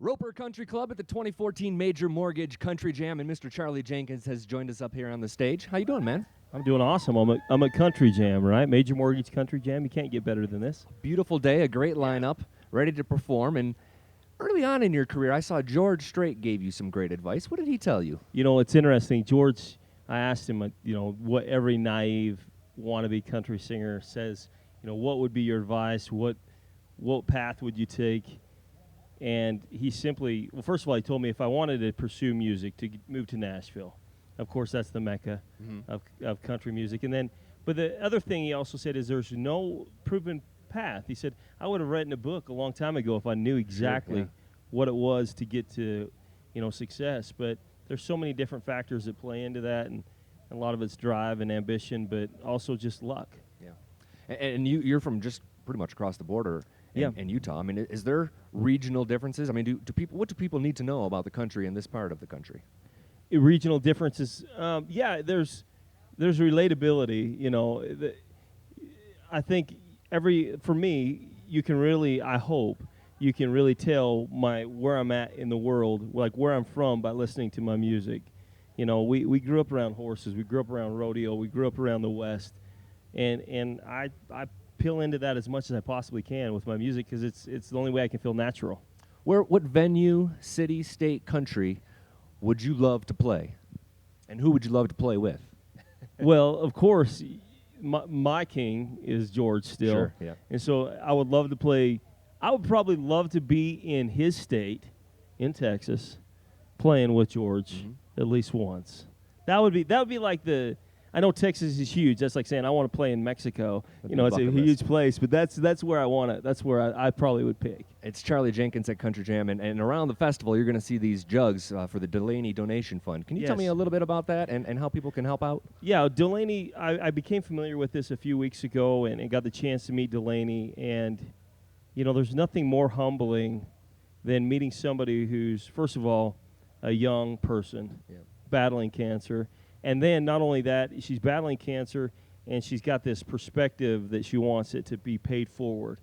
Roper Country Club at the 2014 Major Mortgage Country Jam, and Mr. Charlie Jenkins has joined us up here on the stage. How you doing, man? I'm doing awesome. I'm a country jam, right? Major Mortgage Country Jam. You can't get better than this. Beautiful day, a great lineup, ready to perform. And early on in your career, I saw George Strait gave you some great advice. What did he tell you? You know, it's interesting. George, I asked him, what every naive wannabe country singer says. What would be your advice? What path would you take? And he simply, well, first of all, he told me if I wanted to pursue music, to move to Nashville. Of course, that's the mecca of country music. And then, but the other thing he also said is there's no proven path. He said, I would have written a book a long time ago if I knew exactly what it was to get to, success. But there's so many different factors that play into that, and a lot of it's drive and ambition, but also just luck. Yeah. And you're from just pretty much across the border in Utah. I mean, is there regional differences? I mean, what do people need to know about the country in this part of the country? Regional differences, there's relatability. I think for me, you can really, I hope you can really tell where I'm at in the world, like where I'm from, by listening to my music. We grew up around horses, we grew up around rodeo, we grew up around the West, and I peel into that as much as I possibly can with my music because it's the only way I can feel natural. What venue, city, state, country would you love to play, and who would you love to play with? Well, of course, my king is George still. Sure, yeah. And so I would love to play. I would probably love to be in his state, in Texas, playing with George at least once. That would be like the. I know Texas is huge. That's like saying I want to play in Mexico. It's a huge place, but that's where I want it. That's where I probably would pick. It's Charlie Jenkins at Country Jam, and around the festival, you're going to see these jugs for the Delaney Donation Fund. Can you tell me a little bit about that and how people can help out? Yeah, Delaney, I became familiar with this a few weeks ago and got the chance to meet Delaney, and, there's nothing more humbling than meeting somebody who's, first of all, a young person battling cancer. And then not only that, she's battling cancer, and she's got this perspective that she wants it to be paid forward.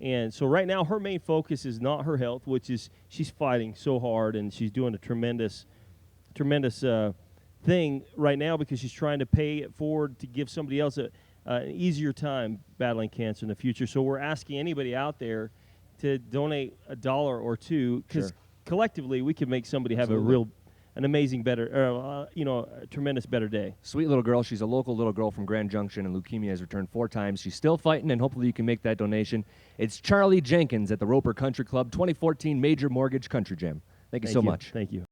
And so right now her main focus is not her health, which is she's fighting so hard, and she's doing a tremendous thing right now because she's trying to pay it forward to give somebody else an easier time battling cancer in the future. So we're asking anybody out there to donate $1 or $2 because collectively we can make somebody have an amazing, a tremendous better day. Sweet little girl. She's a local little girl from Grand Junction, and leukemia has returned 4 times. She's still fighting, and hopefully you can make that donation. It's Charlie Jenkins at the Roper Country Club 2014 Major Mortgage Country Jam. Thank you so much. Thank you.